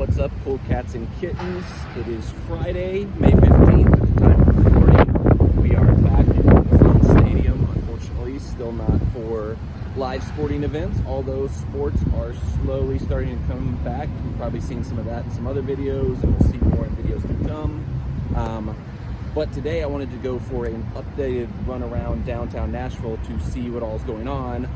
What's up, cool cats and kittens? It is Friday, May 15th at the time of recording. We are back in the stadium, unfortunately, still not for live sporting events, although sports are slowly starting to come back. You've probably seen some of that in some other videos, and we'll see more in videos to come. But today I wanted to go for an updated run around downtown Nashville to see what all is going on.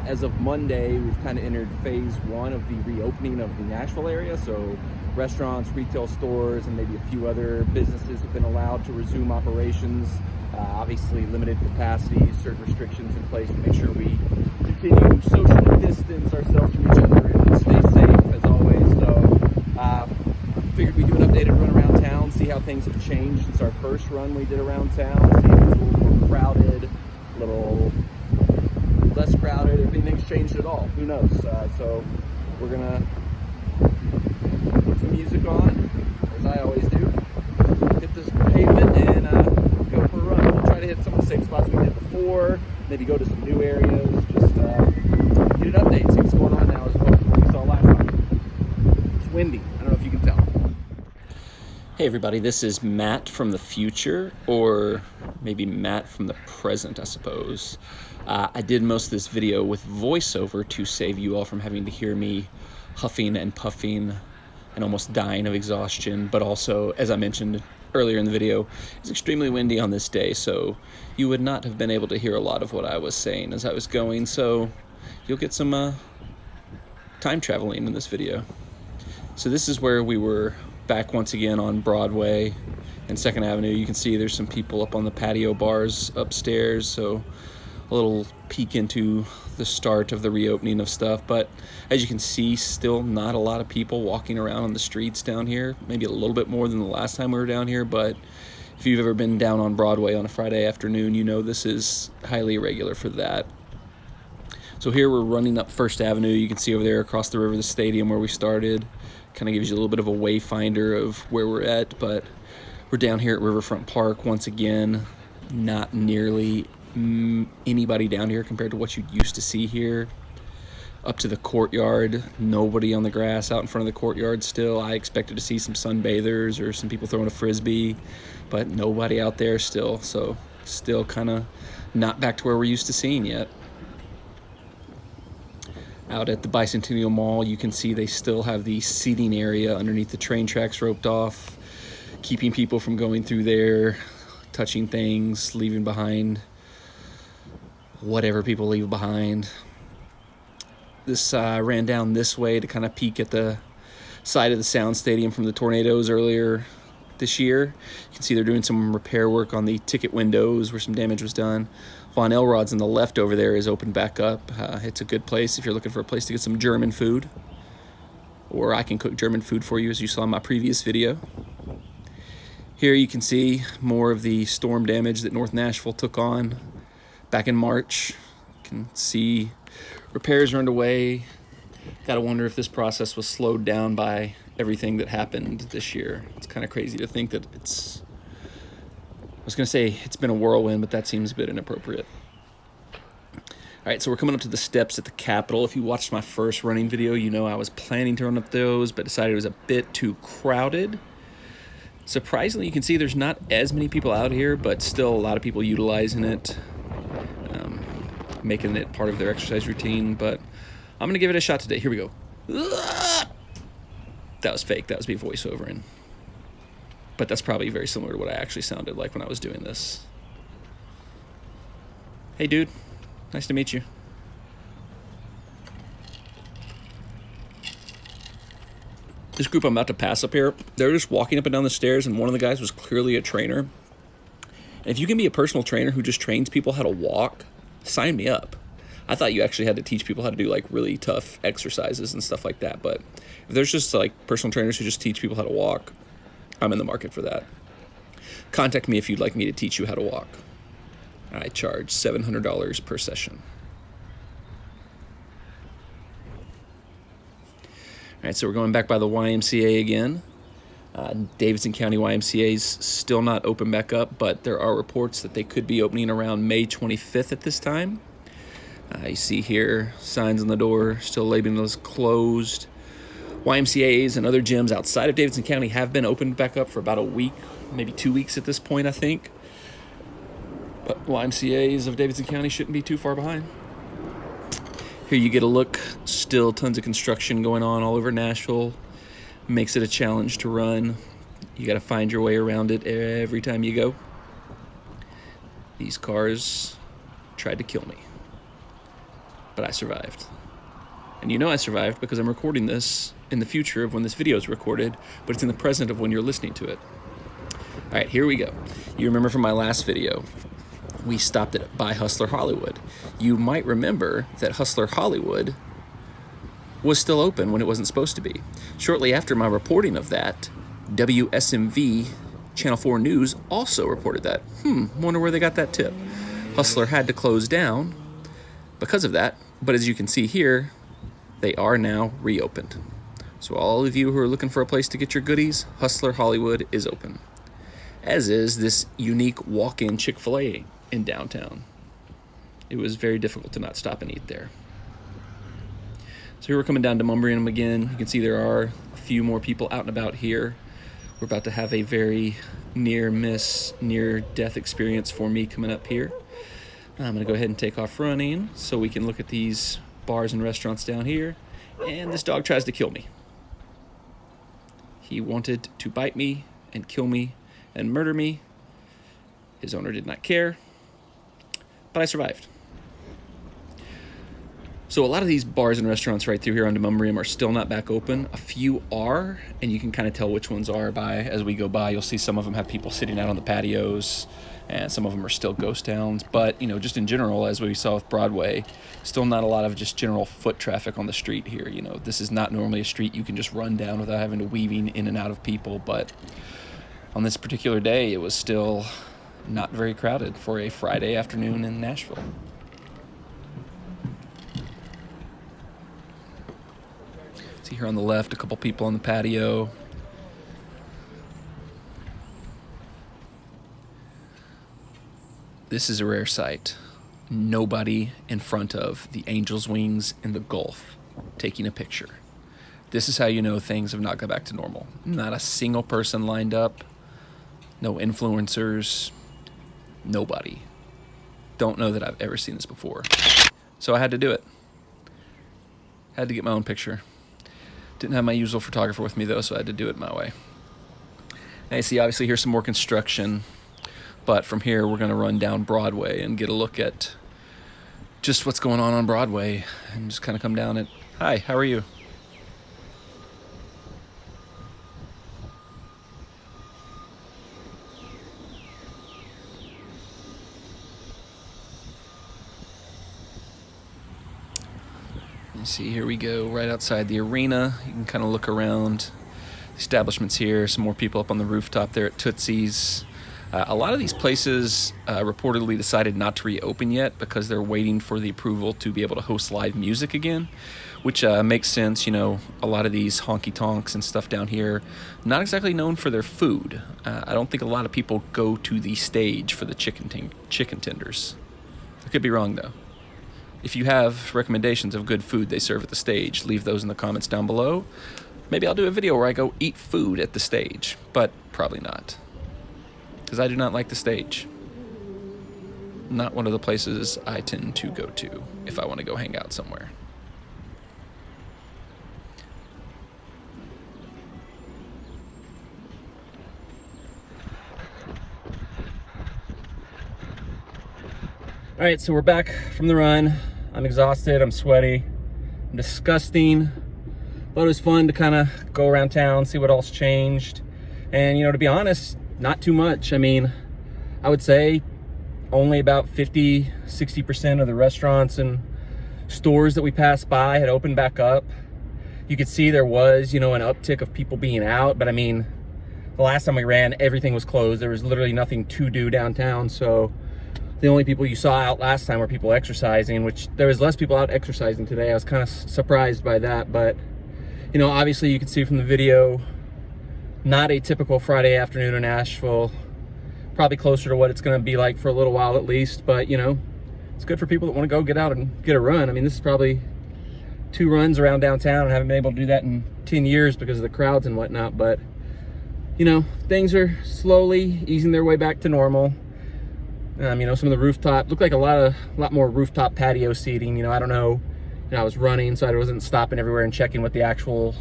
As of Monday, we've kind of entered phase one of the reopening of the Nashville area. So restaurants, retail stores, and maybe a few other businesses have been allowed to resume operations. Obviously limited capacity, certain restrictions in place to make sure we continue socially distance ourselves from each other and stay safe as always. So figured we'd do an updated run around town, see how things have changed since our first run we did around town, see if it's a little more crowded, a little less crowded, if anything's changed at all, who knows. So we're gonna put some music on, as I always do, hit this pavement and go for a run. We'll try to hit some of the same spots we did before, maybe go to some new areas, just get an update, see what's going on now as opposed to what we saw last time. It's windy, I don't know if you can tell. Hey everybody, this is Matt from the future, or maybe Matt from the present, I suppose. I did most of this video with voiceover to save you all from having to hear me huffing and puffing and almost dying of exhaustion, but also, as I mentioned earlier in the video, it's extremely windy on this day, so you would not have been able to hear a lot of what I was saying as I was going, so you'll get some time traveling in this video. So this is where we were back once again on Broadway and 2nd Avenue. You can see there's some people up on the patio bars upstairs, so a little peek into the start of the reopening of stuff. But as you can see, still not a lot of people walking around on the streets down here. Maybe a little bit more than the last time we were down here, but if you've ever been down on Broadway on a Friday afternoon, you know this is highly irregular for that. So here we're running up 1st Avenue. You can see over there across the river, the stadium where we started. Kind of gives you a little bit of a wayfinder of where we're at, but we're down here at Riverfront Park once again. Not nearly anybody down here compared to what you used to see here. Up to the courtyard, nobody on the grass out in front of the courtyard still. I expected to see some sunbathers or some people throwing a frisbee, but nobody out there still. So still kind of not back to where we're used to seeing yet. Out at the Bicentennial Mall, you can see they still have the seating area underneath the train tracks roped off, keeping people from going through there, touching things, leaving behind whatever people leave behind. This ran down this way to kind of peek at the side of the Sound Stadium from the tornadoes earlier this year. You can see they're doing some repair work on the ticket windows where some damage was done. Von Elrod's on the left over there is opened back up. It's a good place if you're looking for a place to get some German food. Or I can cook German food for you, as you saw in my previous video. Here you can see more of the storm damage that North Nashville took on back in March. You can see repairs are underway. Gotta wonder if this process was slowed down by everything that happened this year. It's kind of crazy to think that I was going to say it's been a whirlwind, but that seems a bit inappropriate. All right, so we're coming up to the steps at the Capitol. If you watched my first running video, you know I was planning to run up those, but decided it was a bit too crowded. Surprisingly, you can see there's not as many people out here, but still a lot of people utilizing it, making it part of their exercise routine. But I'm going to give it a shot today. Here we go. That was fake. That was me voiceovering. But that's probably very similar to what I actually sounded like when I was doing this. Hey, dude. Nice to meet you. This group I'm about to pass up here, they're just walking up and down the stairs, and one of the guys was clearly a trainer. And if you can be a personal trainer who just trains people how to walk, sign me up. I thought you actually had to teach people how to do like really tough exercises and stuff like that. But if there's just like personal trainers who just teach people how to walk, I'm in the market for that. Contact me if you'd like me to teach you how to walk. I charge $700 per session. All right, so we're going back by the YMCA again. Davidson County YMCA is still not open back up, but there are reports that they could be opening around May 25th at this time. You see here signs on the door still labeling those closed. YMCAs and other gyms outside of Davidson County have been opened back up for about a week, maybe 2 weeks at this point, I think. But YMCAs of Davidson County shouldn't be too far behind. Here you get a look. Still tons of construction going on all over Nashville. Makes it a challenge to run. You got to find your way around it every time you go. These cars tried to kill me, but I survived. And you know I survived because I'm recording this in the future of when this video is recorded, but it's in the present of when you're listening to it. All right, here we go. You remember from my last video, we stopped at by Hustler Hollywood. You might remember that Hustler Hollywood was still open when it wasn't supposed to be. Shortly after my reporting of that, WSMV Channel 4 News also reported that. Wonder where they got that tip. Hustler had to close down because of that, but as you can see here, they are now reopened. So all of you who are looking for a place to get your goodies, Hustler Hollywood is open. As is this unique walk-in Chick-fil-A in downtown. It was very difficult to not stop and eat there. So here we're coming down to Mumbrium again. You can see there are a few more people out and about here. We're about to have a very near-miss, near-death experience for me coming up here. I'm gonna go ahead and take off running so we can look at these bars and restaurants down here. And this dog tries to kill me. He wanted to bite me and kill me and murder me. His owner did not care, but I survived. So a lot of these bars and restaurants right through here on Mumbrium are still not back open. A few are, and you can kind of tell which ones are by as we go by. You'll see some of them have people sitting out on the patios, and some of them are still ghost towns. But, you know, just in general, as we saw with Broadway, still not a lot of just general foot traffic on the street here. You know, this is not normally a street you can just run down without having to weaving in and out of people. But on this particular day, it was still not very crowded for a Friday afternoon in Nashville. See here on the left, a couple people on the patio. This is a rare sight. Nobody in front of the Angel's Wings in the Gulf taking a picture. This is how you know things have not got back to normal. Not a single person lined up. No influencers. Nobody. Don't know that I've ever seen this before. So I had to do it. Had to get my own picture. Didn't have my usual photographer with me though, so I had to do it my way. Now you see, obviously here's some more construction, but from here we're gonna run down Broadway and get a look at just what's going on Broadway and just kind of come down it. Hi, how are you? You see, here we go, right outside the arena. You can kind of look around the establishments here. Some more people up on the rooftop there at Tootsie's. A lot of these places reportedly decided not to reopen yet because they're waiting for the approval to be able to host live music again, which makes sense. You know, a lot of these honky-tonks and stuff down here, not exactly known for their food. I don't think a lot of people go to the stage for the chicken tenders. I could be wrong, though. If you have recommendations of good food they serve at the stage, leave those in the comments down below. Maybe I'll do a video where I go eat food at the stage, but probably not. Because I do not like the stage. Not one of the places I tend to go to if I want to go hang out somewhere. All right, so we're back from the run. I'm exhausted, I'm sweaty, I'm disgusting. But it was fun to kind of go around town, see what else changed. And, you know, to be honest, not too much. I mean, I would say only about 50-60% of the restaurants and stores that we passed by had opened back up. You could see there was, you know, an uptick of people being out, but I mean, the last time we ran, everything was closed. There was literally nothing to do downtown, so the only people you saw out last time were people exercising, which there was less people out exercising today. I was kind of surprised by that, but you know, obviously you can see from the video, not a typical Friday afternoon in Nashville. Probably closer to what it's going to be like for a little while at least, but you know, it's good for people that want to go get out and get a run. I mean, this is probably 2 runs around downtown. I haven't been able to do that in 10 years because of the crowds and whatnot, but you know, things are slowly easing their way back to normal. You know, some of the rooftop, looked like a lot more rooftop patio seating. You know, I don't know, you know, I was running, so I wasn't stopping everywhere and checking what the actual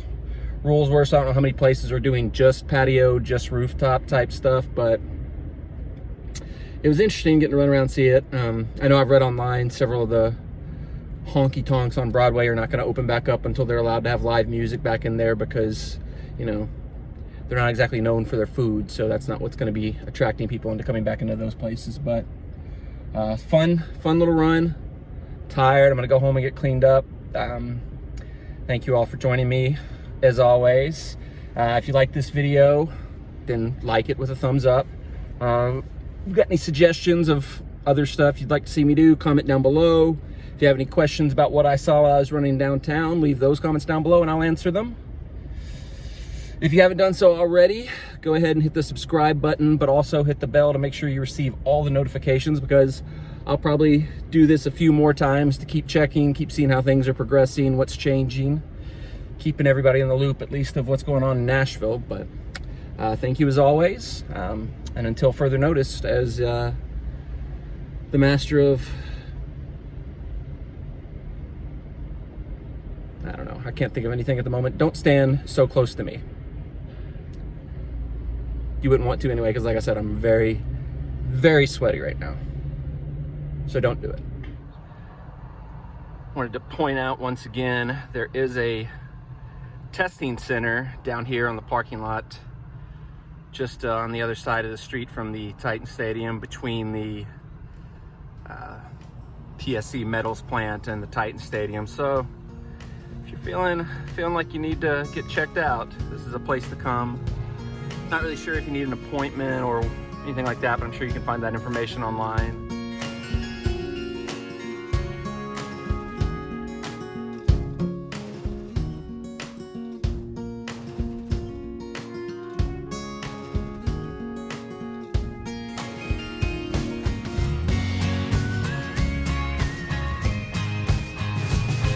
rules were, so I don't know how many places are doing just patio, just rooftop type stuff, but it was interesting getting to run around and see it. I know I've read online several of the honky tonks on Broadway are not going to open back up until they're allowed to have live music back in there because, you know, they're not exactly known for their food, so that's not what's going to be attracting people into coming back into those places. But fun little run. Tired. I'm going to go home and get cleaned up. Thank you all for joining me, as always. If you like this video, then like it with a thumbs up. If you got any suggestions of other stuff you'd like to see me do, comment down below. If you have any questions about what I saw while I was running downtown, leave those comments down below and I'll answer them. If you haven't done so already, go ahead and hit the subscribe button, but also hit the bell to make sure you receive all the notifications, because I'll probably do this a few more times to keep checking, keep seeing how things are progressing, what's changing, keeping everybody in the loop, at least of what's going on in Nashville. But thank you as always. And until further notice, as the master of, I don't know, I can't think of anything at the moment. Don't stand so close to me. You wouldn't want to anyway, because like I said, I'm very, very sweaty right now. So don't do it. Wanted to point out once again, there is a testing center down here on the parking lot, just on the other side of the street from the Titan Stadium, between the PSC Metals plant and the Titan Stadium. So if you're feeling like you need to get checked out, this is a place to come. Not really sure if you need an appointment or anything like that, but I'm sure you can find that information online.